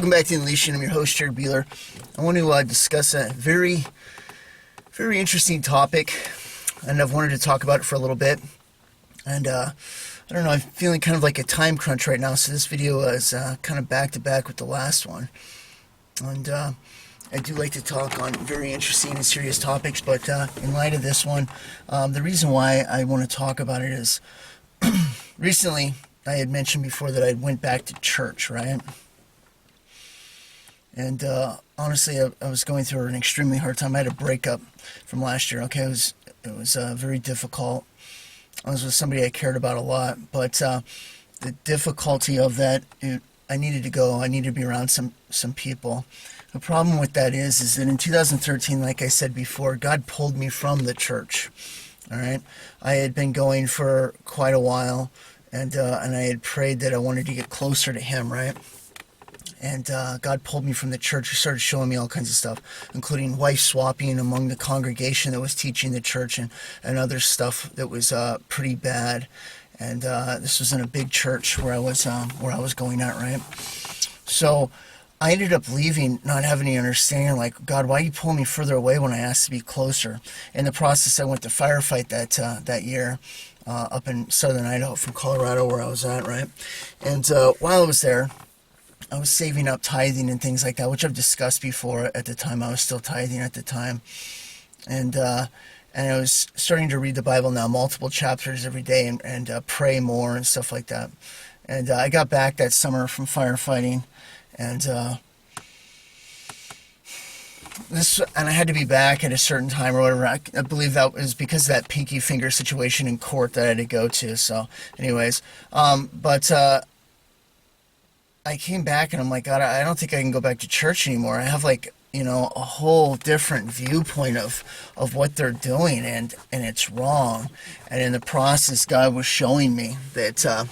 Welcome back to Unleashing. I'm your host, Jared Beeler. I want to discuss a very interesting topic, and I've wanted to talk about it for a little bit. And I don't know, I'm feeling kind of like a time crunch right now, so this video is kind of back-to-back with the last one. And I do like to talk on very interesting and serious topics, but in light of this one, the reason why I want to talk about it is recently I had mentioned before that I went back to church, right? And honestly, I was going through an extremely hard time. I had a breakup from last year. Okay, it was very difficult. I was with somebody I cared about a lot, but the difficulty of that, I needed to go. I needed to be around some people. The problem with that is that in 2013, like I said before, God pulled me from the church. All right, I had been going for quite a while, and I had prayed that I wanted to get closer to Him, right? And God pulled me from the church. He started showing me all kinds of stuff, including wife swapping among the congregation that was teaching the church, and other stuff that was pretty bad. And this was in a big church where I was going at, right? So I ended up leaving, not having any understanding, like, God, why are you pulling me further away when I asked to be closer? In the process, I went to firefight that year up in southern Idaho from Colorado, where I was at, right? And while I was there, I was saving up tithing and things like that, which I've discussed before. At the time, I was still tithing at the time. And I was starting to read the Bible now, multiple chapters every day, and pray more and stuff like that. And I got back that summer from firefighting, and I had to be back at a certain time or whatever. I believe that was because of that pinky finger situation in court that I had to go to. So anyways, I came back and I'm like, God, I don't think I can go back to church anymore. I have a whole different viewpoint of what they're doing, and it's wrong. And in the process, God was showing me that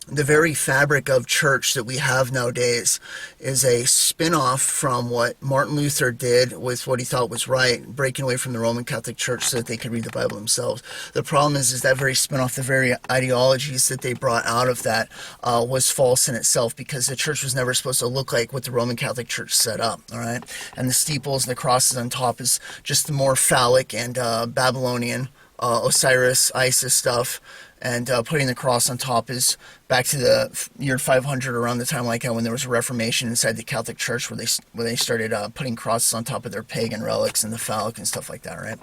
the very fabric of church that we have nowadays is a spin-off from what Martin Luther did with what he thought was right, breaking away from the Roman Catholic Church so that they could read the Bible themselves. The problem is that very spin-off, the very ideologies that they brought out of that was false in itself, because the church was never supposed to look like what the Roman Catholic Church set up, all right? And the steeples and the crosses on top is just the more phallic and Babylonian, Osiris, Isis stuff. And putting the cross on top is back to the year 500, around the time like when there was a Reformation inside the Catholic Church, where they started putting crosses on top of their pagan relics and the phallic and stuff like that, right?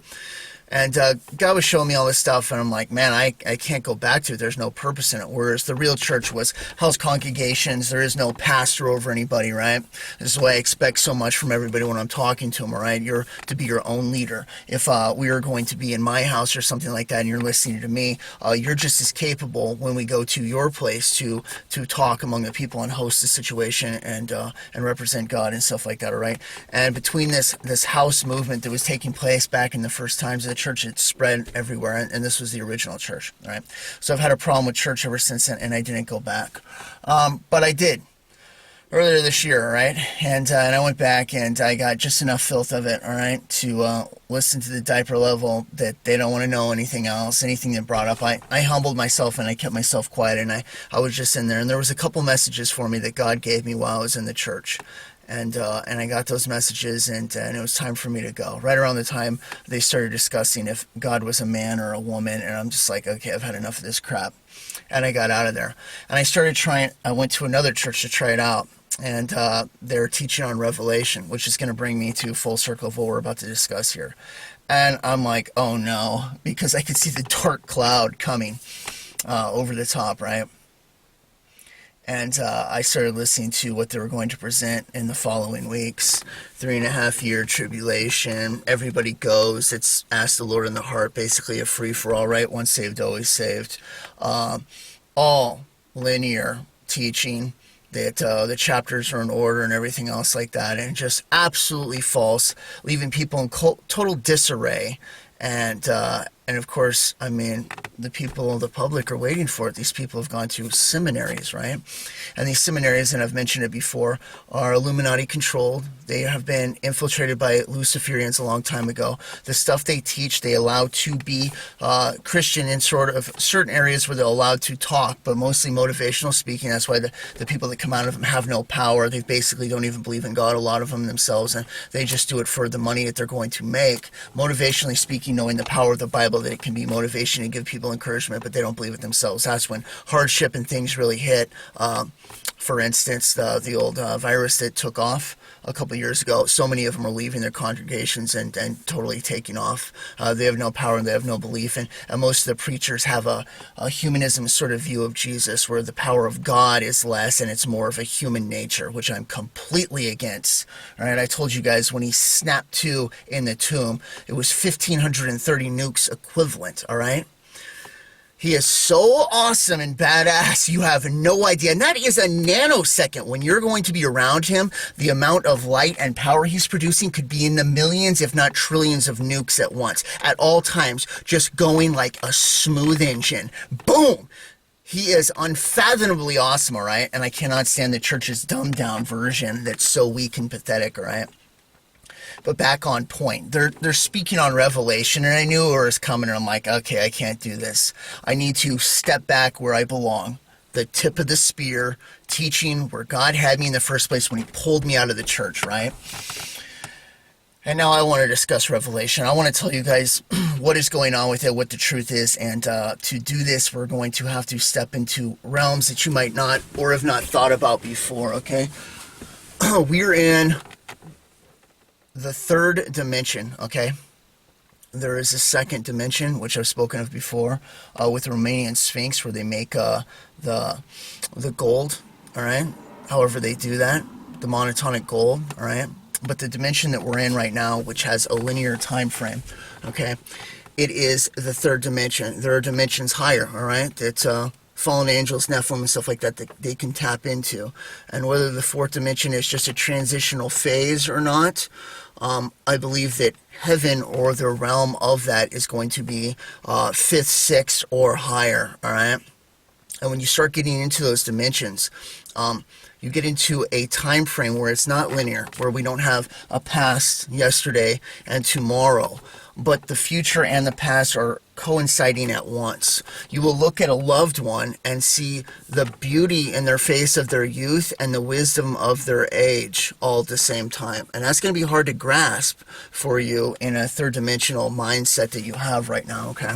And God was showing me all this stuff, and I'm like, man, I can't go back to it. There's no purpose in it. Whereas the real church was house congregations. There is no pastor over anybody, right? This is why I expect so much from everybody when I'm talking to them, all right? You're to be your own leader. If we are going to be in my house or something like that, and you're listening to me, you're just as capable when we go to your place to talk among the people and host the situation and represent God and stuff like that, all right? And between this house movement that was taking place back in the first times of the church, it spread everywhere, and this was the original church, all right? So I've had a problem with church ever since then, and I didn't go back. But I did earlier this year, all right? And I went back, and I got just enough filth of it, all right, to listen to the diaper level that they don't want to know anything else, anything that brought up. I humbled myself, and I kept myself quiet, and I was just in there. And there was a couple messages for me that God gave me while I was in the church. And I got those messages, and it was time for me to go. Right around the time they started discussing if God was a man or a woman, and I'm just like, okay, I've had enough of this crap. And I got out of there. And I went to another church to try it out, and they're teaching on Revelation, which is going to bring me to full circle of what we're about to discuss here. And I'm like, oh no, because I could see the dark cloud coming over the top, right? And I started listening to what they were going to present in the following weeks. 3.5-year tribulation. Everybody goes. It's ask the Lord in the heart. Basically a free-for-all, right? Once saved, always saved. All linear teaching. That the chapters are in order and everything else like that. And just absolutely false. Leaving people in total disarray. And And of course, I mean, the people, the public are waiting for it. These people have gone to seminaries, right? And these seminaries, and I've mentioned it before, are Illuminati controlled. They have been infiltrated by Luciferians a long time ago. The stuff they teach, they allow to be Christian in sort of certain areas where they're allowed to talk, but mostly motivational speaking. That's why the people that come out of them have no power. They basically don't even believe in God, a lot of them themselves, and they just do it for the money that they're going to make. Motivationally speaking, knowing the power of the Bible, that it can be motivation and give people encouragement, but they don't believe it themselves. That's when hardship and things really hit. For instance, the old virus that took off a couple of years ago, so many of them are leaving their congregations and totally taking off. They have no power and they have no belief. And most of the preachers have a humanism sort of view of Jesus, where the power of God is less and it's more of a human nature, which I'm completely against. All right, I told you guys when he snapped to in the tomb, it was 1,530 nukes equivalent, all right? He is so awesome and badass, you have no idea. And that is a nanosecond. When you're going to be around him, the amount of light and power he's producing could be in the millions, if not trillions of nukes at once, at all times, just going like a smooth engine. Boom! He is unfathomably awesome, all right? And I cannot stand the church's dumbed-down version that's so weak and pathetic, all right? But back on point, they're speaking on Revelation, and I knew it was coming, and I'm like, okay, I can't do this. I need to step back where I belong, the tip of the spear, teaching where God had me in the first place when he pulled me out of the church, right? And now I want to discuss Revelation. I want to tell you guys what is going on with it, what the truth is, and to do this, we're going to have to step into realms that you might not or have not thought about before, okay? We're in the third dimension, okay? There is a second dimension, which I've spoken of before, with the Romanian Sphinx, where they make the gold, all right? However they do that, the monotonic gold, all right? But the dimension that we're in right now, which has a linear time frame, okay? It is the third dimension. There are dimensions higher, all right? That fallen angels, Nephilim, and stuff like that they can tap into. And whether the fourth dimension is just a transitional phase or not, I believe that heaven or the realm of that is going to be fifth, sixth, or higher, all right? And when you start getting into those dimensions, you get into a time frame where it's not linear, where we don't have a past, yesterday, and tomorrow, but the future and the past are coinciding at once. You will look at a loved one and see the beauty in their face of their youth and the wisdom of their age all at the same time. And that's going to be hard to grasp for you in a third dimensional mindset that you have right now, okay?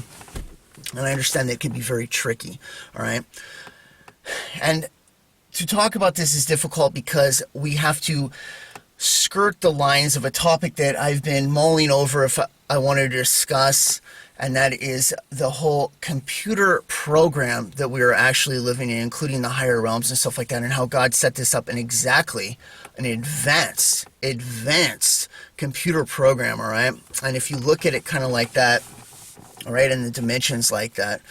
And I understand that it can be very tricky, all right? And to talk about this is difficult because we have to skirt the lines of a topic that I've been mulling over if I wanted to discuss, and that is the whole computer program that we are actually living in, including the higher realms and stuff like that, and how God set this up in exactly an advanced computer program, all right? And if you look at it kind of like that, all right, in the dimensions like that,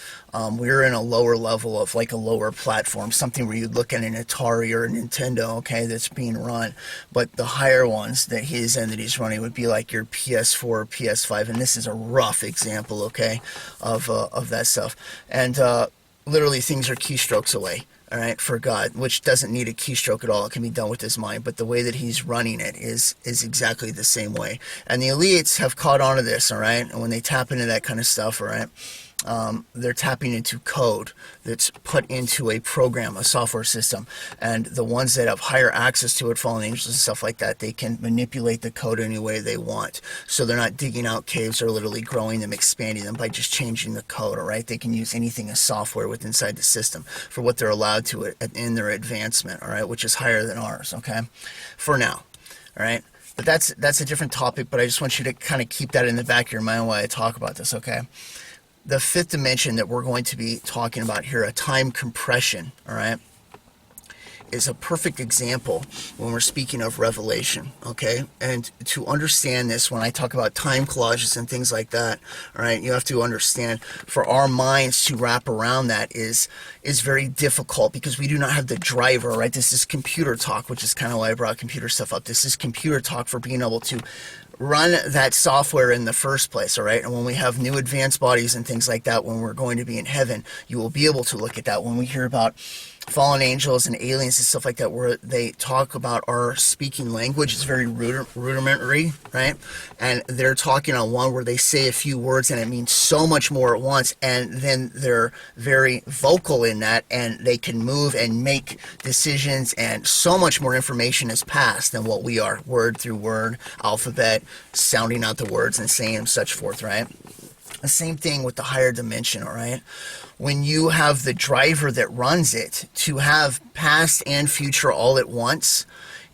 we're in a lower level of like a lower platform, something where you'd look at an Atari or a Nintendo, okay, that's being run. But the higher ones that he's in, that he's running, would be like your PS4 or PS5, and this is a rough example, okay, of that stuff. And literally things are keystrokes away, all right, for God, which doesn't need a keystroke at all. It can be done with his mind, but the way that he's running it is exactly the same way. And the elites have caught on to this, all right, and when they tap into that kind of stuff, all right, they're tapping into code that's put into a program, a software system, and the ones that have higher access to it, fallen angels and stuff like that, they can manipulate the code any way they want. So they're not digging out caves, they're literally growing them, expanding them by just changing the code, all right? They can use anything as software within inside the system for what they're allowed to in their advancement, all right, which is higher than ours, okay, for now, all right? But that's a different topic, but I just want you to kind of keep that in the back of your mind while I talk about this, okay? The fifth dimension that we're going to be talking about here, a time compression, all right, is a perfect example when we're speaking of Revelation, okay? And to understand this, when I talk about time collages and things like that, all right, you have to understand, for our minds to wrap around that is very difficult because we do not have the driver, right? This is computer talk, which is kind of why I brought computer stuff up. This is computer talk for being able to run that software in the first place, all right? And when we have new advanced bodies and things like that, when we're going to be in heaven, you will be able to look at that. When we hear about fallen angels and aliens and stuff like that, where they talk about our speaking language, it's very rudimentary, right? And they're talking on one where they say a few words and it means so much more at once, and then they're very vocal in that, and they can move and make decisions, and so much more information is passed than what we are, word through word, alphabet, sounding out the words and saying them, such forth, right? The same thing with the higher dimension, all right? When you have the driver that runs it, to have past and future all at once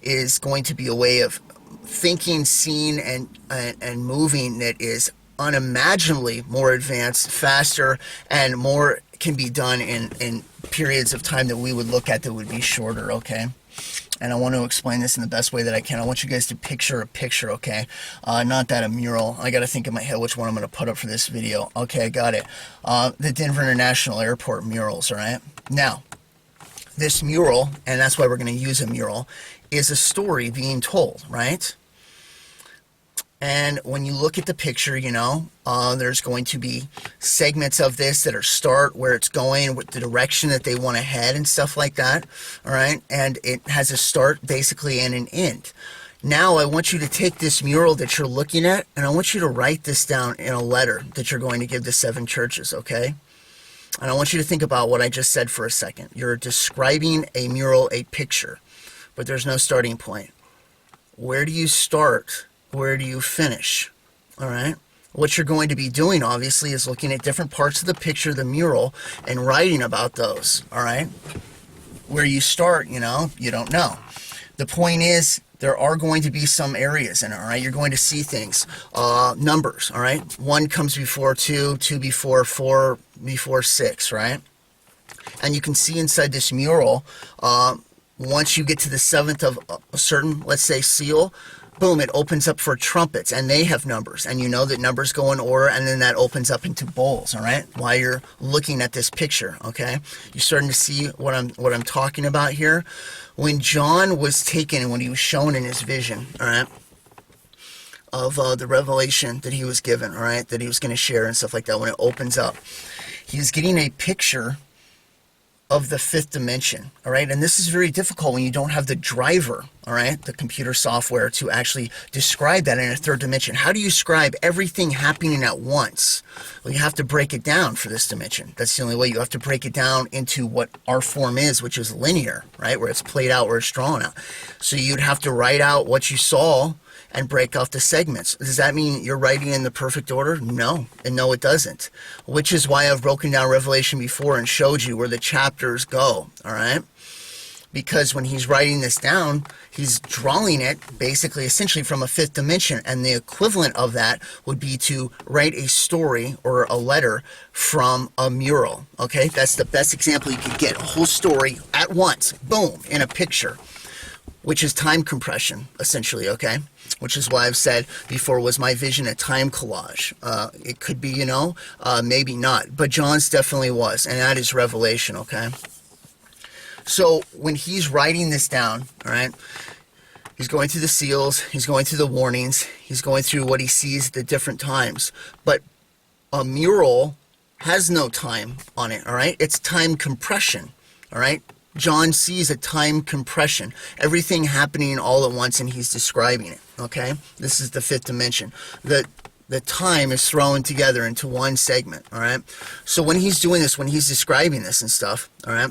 is going to be a way of thinking, seeing, and moving that is unimaginably more advanced, faster, and more can be done in periods of time that we would look at that would be shorter, okay? And I want to explain this in the best way that I can. I want you guys to picture a picture, okay? Not that a mural. I got to think in my head which one I'm going to put up for this video. Okay, I got it. The Denver International Airport murals, all right? Now, this mural, and that's why we're going to use a mural, is a story being told, right? And when you look at the picture, you know, there's going to be segments of this that are start, where it's going, with the direction that they want to head and stuff like that, all right? And it has a start, basically, and an end. Now, I want you to take this mural that you're looking at, and I want you to write this down in a letter that you're going to give to 7 churches, okay? And I want you to think about what I just said for a second. You're describing a mural, a picture, but there's no starting point. Where do you start? Where do you finish? All right. What you're going to be doing, obviously, is looking at different parts of the picture, the mural, and writing about those. All right. Where you start, you know, you don't know. The point is, there are going to be some areas in it. All right. You're going to see things, numbers. All right. 1 comes before 2, 2 before 4, before 6. Right. And you can see inside this mural, once you get to the 7th of a certain, let's say, seal, boom, it opens up for trumpets, and they have numbers, and you know that numbers go in order, and then that opens up into bowls, all right, while you're looking at this picture, okay? You're starting to see what I'm talking about here. When John was taken, and when he was shown in his vision, all right, of the revelation that he was given, all right, that he was going to share and stuff like that, when it opens up, he's getting a picture of the 5th dimension, all right? And this is very difficult when you don't have the driver, all right, the computer software to actually describe that in a 3rd dimension. How do you describe everything happening at once? Well, you have to break it down for this dimension. That's the only way. You have to break it down into what our form is, which is linear, right, where it's played out, where it's drawn out. So you'd have to write out what you saw and break off the segments. Does that mean you're writing in the perfect order? No, and no, it doesn't. Which is why I've broken down Revelation before and showed you where the chapters go, all right? Because when he's writing this down, he's drawing it basically, essentially, from a 5th dimension, and the equivalent of that would be to write a story or a letter from a mural, okay? That's the best example you could get. A whole story at once, boom, in a picture, which is time compression, essentially, okay? Which is why I've said before, was my vision a time collage? It could be, you know, maybe not. But John's definitely was, and that is revelation, okay? So when he's writing this down, all right, he's going through the seals, he's going through the warnings, he's going through what he sees at the different times. But a mural has no time on it, all right? It's time compression, all right? John sees a time compression, everything happening all at once, and he's describing it, okay? This is the 5th dimension. The time is thrown together into one segment, all right? So when he's doing this, when he's describing this and stuff, all right,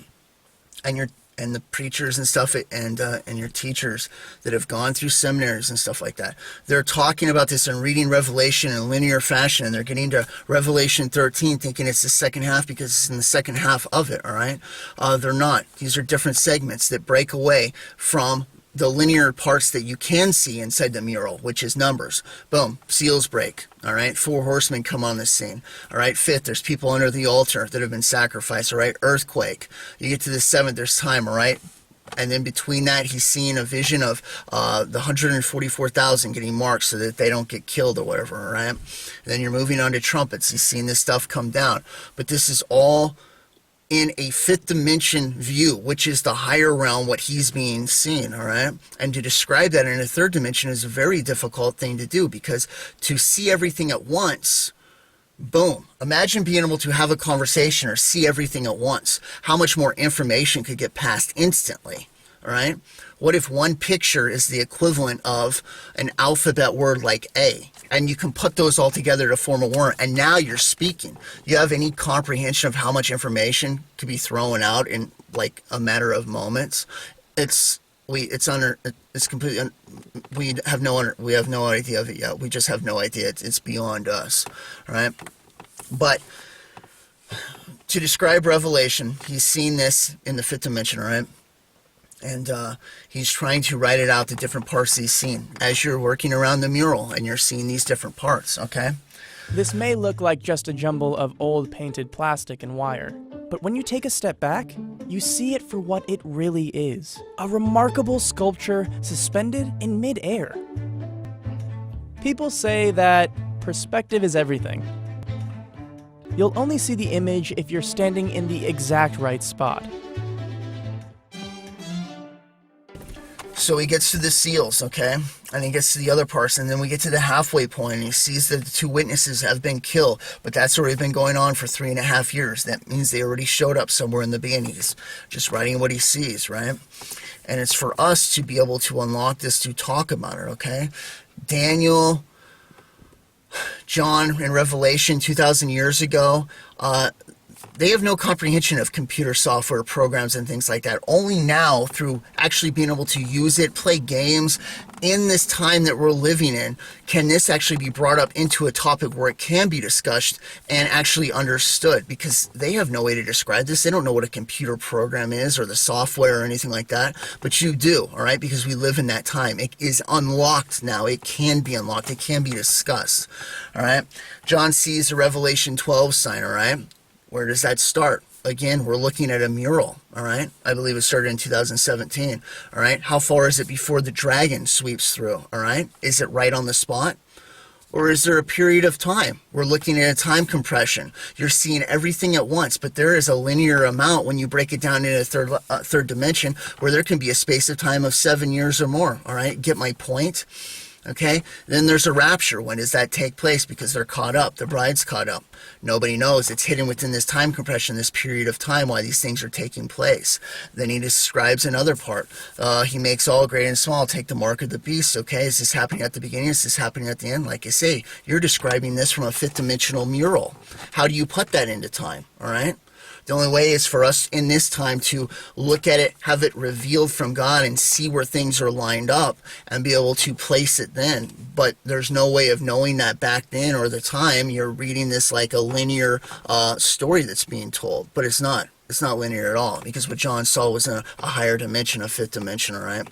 and the preachers and stuff, and your teachers that have gone through seminaries and stuff like that, they're talking about this and reading Revelation in linear fashion, and they're getting to Revelation 13 thinking it's the second half because it's in the second half of it, all right? They're not. These are different segments that break away from the linear parts that you can see inside the mural, which is numbers. Boom, seals break, all right? 4 horsemen come on the scene, all right? 5th, there's people under the altar that have been sacrificed, all right? Earthquake. You get to the 7th, there's time, all right? And then between that, he's seeing a vision of the 144,000 getting marked so that they don't get killed or whatever, all right? And then you're moving on to trumpets. He's seeing this stuff come down. But this is all in a fifth dimension view, which is the higher realm, what he's being seen, all right? And to describe that in a third dimension is a very difficult thing to do, because to see everything at once, boom. Imagine being able to have a conversation or see everything at once. How much more information could get passed instantly, all right? What if one picture is the equivalent of an alphabet word like A, and you can put those all together to form a word, and now you're speaking? You have any comprehension of how much information could be thrown out in like a matter of moments? It's completely we have no idea of it yet. We just have no idea. It's beyond us, all right? But to describe Revelation, he's seen this in the fifth dimension, all right? And he's trying to write it out, the different parts he's seen, as you're working around the mural and you're seeing these different parts, okay? This may look like just a jumble of old painted plastic and wire, but when you take a step back, you see it for what it really is. A remarkable sculpture suspended in mid-air. People say that perspective is everything. You'll only see the image if you're standing in the exact right spot. So he gets to the seals, okay? And he gets to the other parts, and then we get to the halfway point, and he sees that the two witnesses have been killed, but that's already been going on for 3.5 years. That means they already showed up somewhere in the beginning. He's just writing what he sees, right? And it's for us to be able to unlock this, to talk about it, okay? Daniel, John in Revelation 2,000 years ago, they have no comprehension of computer software programs and things like that. Only now, through actually being able to use it, play games, in this time that we're living in, can this actually be brought up into a topic where it can be discussed and actually understood, because they have no way to describe this. They don't know what a computer program is or the software or anything like that, but you do, all right, because we live in that time. It is unlocked now. It can be unlocked. It can be discussed, all right? John sees the Revelation 12 sign, all right? Where does that start? Again, we're looking at a mural, all right? I believe it started in 2017, all right? How far is it before the dragon sweeps through, all right? Is it right on the spot? Or is there a period of time? We're looking at a time compression. You're seeing everything at once, but there is a linear amount when you break it down in a third dimension, where there can be a space of time of 7 years or more, all right? Get my point? Okay, then there's a rapture. When does that take place? Because they're caught up. The bride's caught up. Nobody knows. It's hidden within this time compression, this period of time, why these things are taking place. Then he describes another part. He makes all great and small take the mark of the beast. Okay, is this happening at the beginning? Is this happening at the end? Like I say, you're describing this from a fifth dimensional mural. How do you put that into time? All right. The only way is for us in this time to look at it, have it revealed from God, and see where things are lined up and be able to place it then. But there's no way of knowing that back then, or the time. You're reading this like a linear story that's being told, but it's not. It's not linear at all, because what John saw was a higher dimension, a fifth dimension, all right?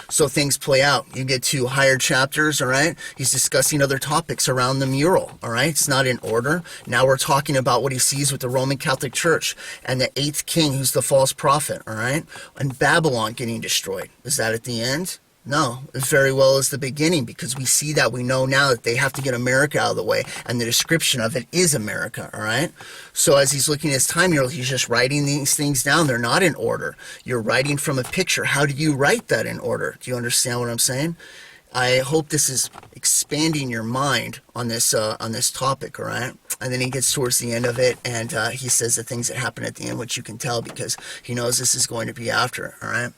So things play out. You get to higher chapters, all right? He's discussing other topics around the mural, all right? It's not in order. Now we're talking about what he sees with the Roman Catholic Church and the 8th king, who's the false prophet, all right? And Babylon getting destroyed. Is that at the end? No, it very well is the beginning, because we see that. We know now that they have to get America out of the way, and the description of it is America, all right? So as he's looking at his time mural, he's just writing these things down. They're not in order. You're writing from a picture. How do you write that in order? Do you understand what I'm saying? I hope this is expanding your mind on this topic, all right? And then he gets towards the end of it, and he says the things that happen at the end, which you can tell because he knows this is going to be after, all right?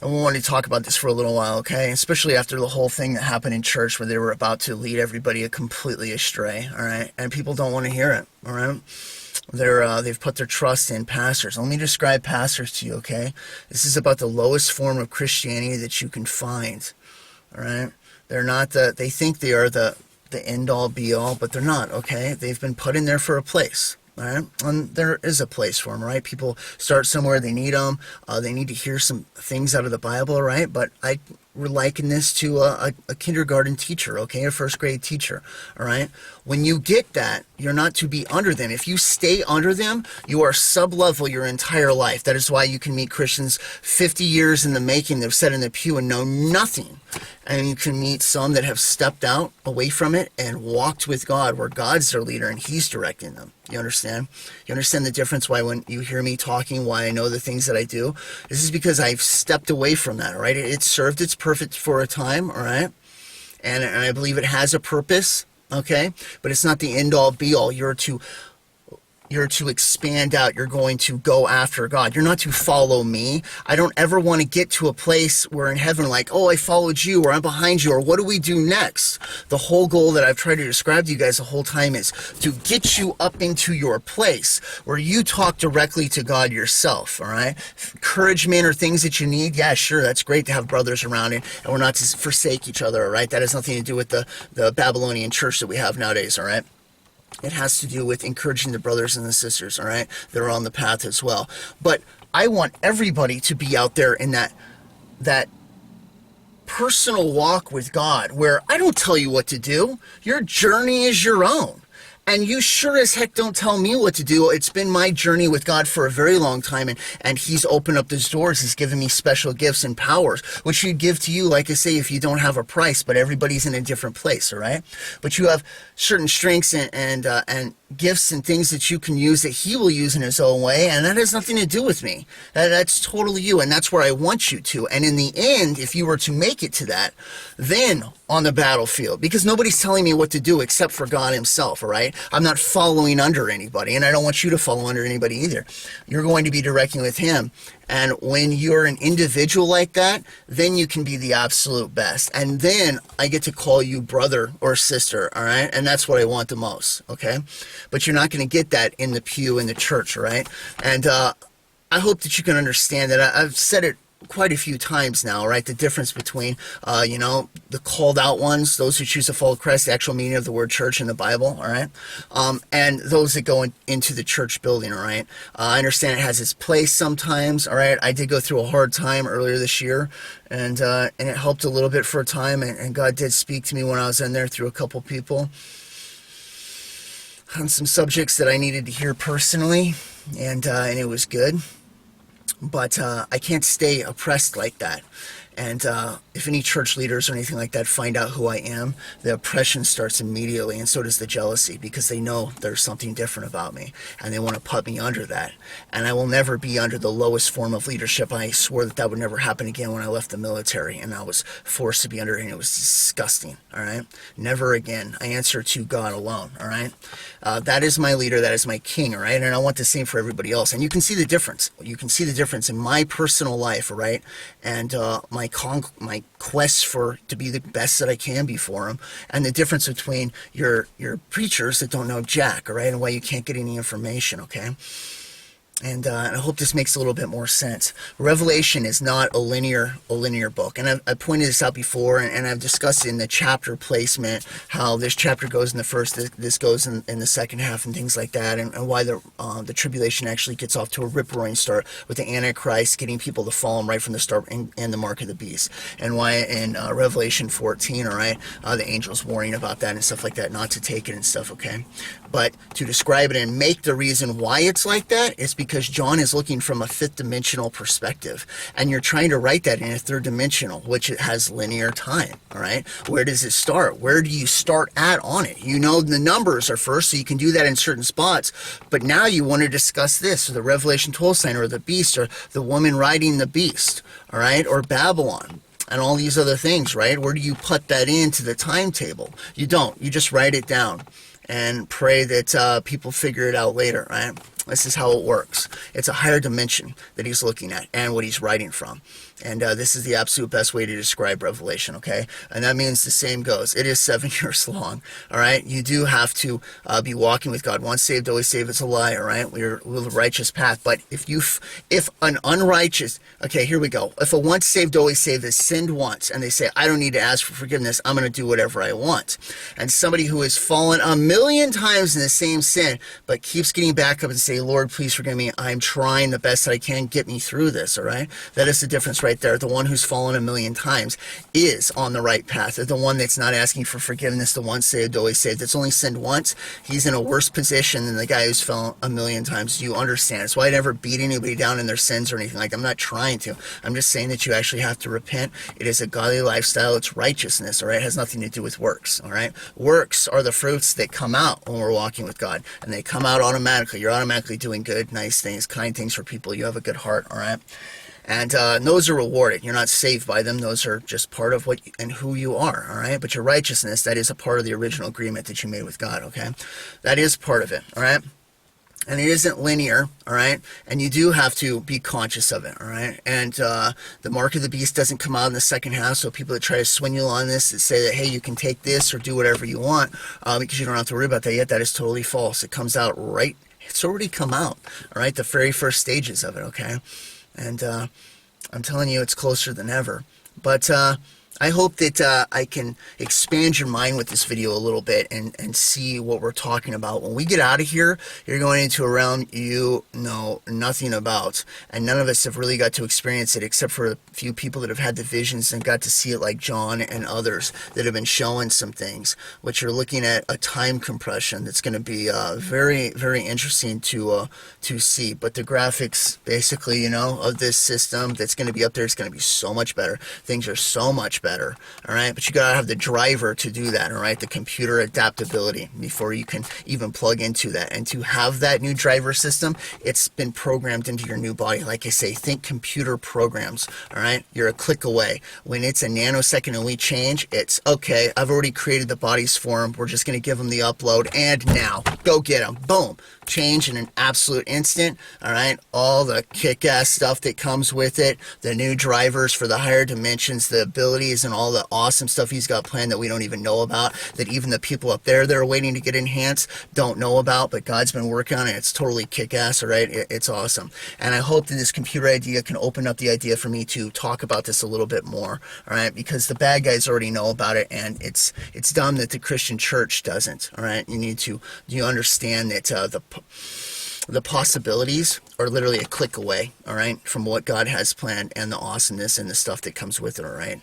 And we want to talk about this for a little while, okay? Especially after the whole thing that happened in church where they were about to lead everybody completely astray, all right? And people don't want to hear it, all right? They've put their trust in pastors. Let me describe pastors to you, okay? This is about the lowest form of Christianity that you can find, all right? They're not they think they are the end-all, be-all, but they're not, okay? They've been put in there for a place. All right? And there is a place for them, right? People start somewhere, they need them, they need to hear some things out of the Bible, right? But I liken this to a kindergarten teacher, okay, a first grade teacher, all right? When you get that, you're not to be under them. If you stay under them, you are sub-level your entire life. That is why you can meet Christians 50 years in the making. They've sat in the pew and know nothing. And you can meet some that have stepped out away from it and walked with God, where God's their leader and he's directing them. You understand? You understand the difference why when you hear me talking, why I know the things that I do? This is because I've stepped away from that, all right? It served its purpose for a time, all right? And I believe it has a purpose, okay? But it's not the end-all, be-all. You're to expand out. You're going to go after God. You're not to follow me. I don't ever want to get to a place where in heaven, like, oh, I followed you, or I'm behind you, or what do we do next? The whole goal that I've tried to describe to you guys the whole time is to get you up into your place where you talk directly to God yourself, all right? Encouragement or things that you need, yeah, sure, that's great to have brothers around and we're not to forsake each other, all right? That has nothing to do with the Babylonian church that we have nowadays, all right? It has to do with encouraging the brothers and the sisters, all right? They're on the path as well. But I want everybody to be out there in that personal walk with God where I don't tell you what to do. Your journey is your own. And you sure as heck don't tell me what to do. It's been my journey with God for a very long time, and he's opened up those doors. He's given me special gifts and powers, which he'd give to you, like I say, if you don't have a price, but everybody's in a different place, all right? But you have certain strengths and gifts and things that you can use that he will use in his own way, and that has nothing to do with me. That's totally you, and that's where I want you to. And in the end, if you were to make it to that, then on the battlefield, because nobody's telling me what to do except for God himself, all right? I'm not following under anybody, and I don't want you to follow under anybody either. You're going to be directing with him. And when you're an individual like that, then you can be the absolute best. And then I get to call you brother or sister, all right? And that's what I want the most, okay? But you're not going to get that in the pew in the church, all right? And I hope that you can understand that. I've said it quite a few times now, right? The difference between, the called out ones, those who choose to follow Christ, the actual meaning of the word church in the Bible, all right? And those that go into the church building, all right? I understand it has its place sometimes, all right? I did go through a hard time earlier this year, and it helped a little bit for a time, and God did speak to me when I was in there through a couple people on some subjects that I needed to hear personally, and it was good. But I can't stay oppressed like that. And if any church leaders or anything like that find out who I am, the oppression starts immediately, and so does the jealousy, because they know there's something different about me, and they want to put me under that. And I will never be under the lowest form of leadership. I swore that would never happen again when I left the military, and I was forced to be under it, and it was disgusting, all right? Never again. I answer to God alone, all right? That is my leader. That is my king, all right? And I want the same for everybody else. And you can see the difference. You can see the difference in my personal life, all right? And my quest to be the best that I can be for him, and the difference between your preachers that don't know jack, all right, and why you can't get any information, okay? And I hope this makes a little bit more sense. Revelation is not a linear book. And I pointed this out before, and I've discussed in the chapter placement how this chapter goes in the first, this goes in the second half, and things like that, and why the tribulation actually gets off to a rip-roaring start with the Antichrist getting people to follow him right from the start, and the mark of the beast. And why in Revelation 14, all right, the angel's warning about that and stuff like that, not to take it and stuff, okay? But to describe it and make the reason why it's like that is because John is looking from a fifth dimensional perspective, and you're trying to write that in a third dimensional, which it has linear time, all right? Where does it start? Where do you start at on it? You know the numbers are first, so you can do that in certain spots, but now you want to discuss this, or the Revelation 12 sign, or the beast, or the woman riding the beast, all right? Or Babylon, and all these other things, right? Where do you put that into the timetable? You don't. You just write it down and pray that people figure it out later, right? This is how it works. It's a higher dimension that he's looking at and what he's writing from. And this is the absolute best way to describe Revelation, okay? And that means the same goes. It is 7 years long, all right? You do have to be walking with God. Once saved, always saved is a lie, all right? We're the righteous path. But if an unrighteous, okay, here we go. If a once saved, always saved has sinned once, and they say, I don't need to ask for forgiveness, I'm going to do whatever I want. And somebody who has fallen 1,000,000 times in the same sin, but keeps getting back up and say, say, Lord, please forgive me. I'm trying the best that I can. Get me through this, all right? That is the difference right there. The one who's fallen a million times is on the right path. The one that's not asking for forgiveness, the one saved, always saved, that's only sinned once, he's in a worse position than the guy who's fell a million times. You understand? It's why I never beat anybody down in their sins or anything like that. I'm not trying to. I'm just saying that you actually have to repent. It is a godly lifestyle. It's righteousness, all right? It has nothing to do with works, all right? Works are the fruits that come out when we're walking with God, and they come out automatically. You're automatically doing good, nice things, kind things for people. You have a good heart, all right? And those are rewarded. You're not saved by them. Those are just part of what and who you are, all right? But your righteousness, that is a part of the original agreement that you made with God, okay? That is part of it, all right? And it isn't linear, all right? And you do have to be conscious of it, all right? And the mark of the beast doesn't come out in the second half, so people that try to swing you on this and say that, hey, you can take this or do whatever you want because you don't have to worry about that yet, that is totally false. It comes out right, it's already come out, all right? The very first stages of it, okay? And I'm telling you, it's closer than ever. But I hope that I can expand your mind with this video a little bit and see what we're talking about. When we get out of here, you're going into a realm you know nothing about. And none of us have really got to experience it except for a few people that have had the visions and got to see it, like John and others that have been showing some things, which are looking at a time compression that's going to be very, very interesting to see. But the graphics, basically, you know, of this system that's going to be up there is going to be so much better. Things are so much better, all right? But you gotta have the driver to do that, all right? The computer adaptability before you can even plug into that. And to have that new driver system, it's been programmed into your new body. Like I say, think computer programs, all right? You're a click away. When it's a nanosecond and we change, it's okay, I've already created the bodies for them. We're just gonna give them the upload, and now go get them. Boom. Change in an absolute instant, all right? All the kick-ass stuff that comes with it, the new drivers for the higher dimensions, the abilities, and all the awesome stuff he's got planned that we don't even know about, that even the people up there that are waiting to get enhanced don't know about, but God's been working on it. It's totally kick-ass, all right? It's awesome. And I hope that this computer idea can open up the idea for me to talk about this a little bit more, all right? Because the bad guys already know about it, and it's dumb that the Christian church doesn't, all right? You understand that the possibilities are literally a click away, all right, from what God has planned, and the awesomeness and the stuff that comes with it, all right?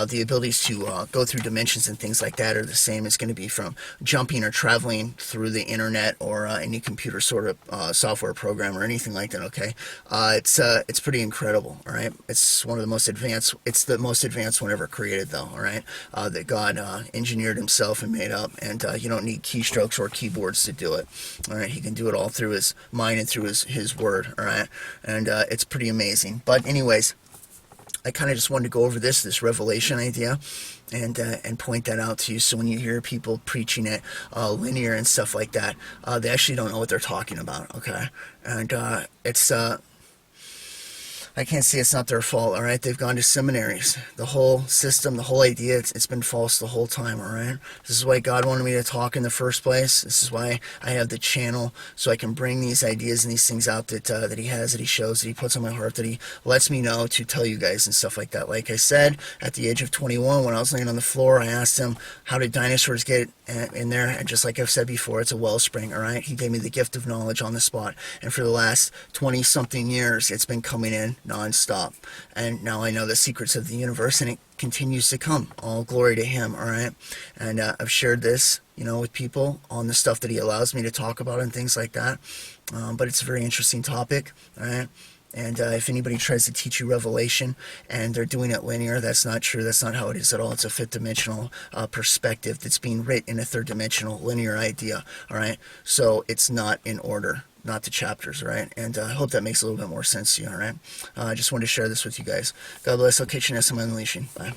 The abilities to go through dimensions and things like that are the same. It's going to be from jumping or traveling through the internet or any computer sort of software program or anything like that, okay? It's pretty incredible, all right? It's one of the most advanced, it's the most advanced one ever created, though, all right? That God engineered himself and made up, and you don't need keystrokes or keyboards to do it, all right? He can do it all through his mind and through his word, all right? And it's pretty amazing. But anyways, I kind of just wanted to go over this revelation idea and point that out to you, so when you hear people preaching it linear and stuff like that, they actually don't know what they're talking about, okay? And it's I can't say it's not their fault, all right? They've gone to seminaries. The whole system, the whole idea, it's been false the whole time, all right? This is why God wanted me to talk in the first place. This is why I have the channel, so I can bring these ideas and these things out that he has, that he shows, that he puts on my heart, that he lets me know to tell you guys and stuff like that. Like I said, at the age of 21, when I was laying on the floor, I asked him, how did dinosaurs get in there? And just like I've said before, it's a wellspring, all right? He gave me the gift of knowledge on the spot. And for the last 20-something years, it's been coming in non-stop, and now I know the secrets of the universe, and it continues to come. All glory to him, all right? And I've shared this, you know, with people on the stuff that he allows me to talk about and things like that, but it's a very interesting topic, all right? And if anybody tries to teach you revelation and they're doing it linear, that's not true. That's not how it is at all. It's a fifth dimensional perspective that's being writ in a third dimensional linear idea, all right? So it's not in order, not the chapters, right? And I hope that makes a little bit more sense to you, all right? I just wanted to share this with you guys. God bless. I'll catch you next time on Unleashing. Bye.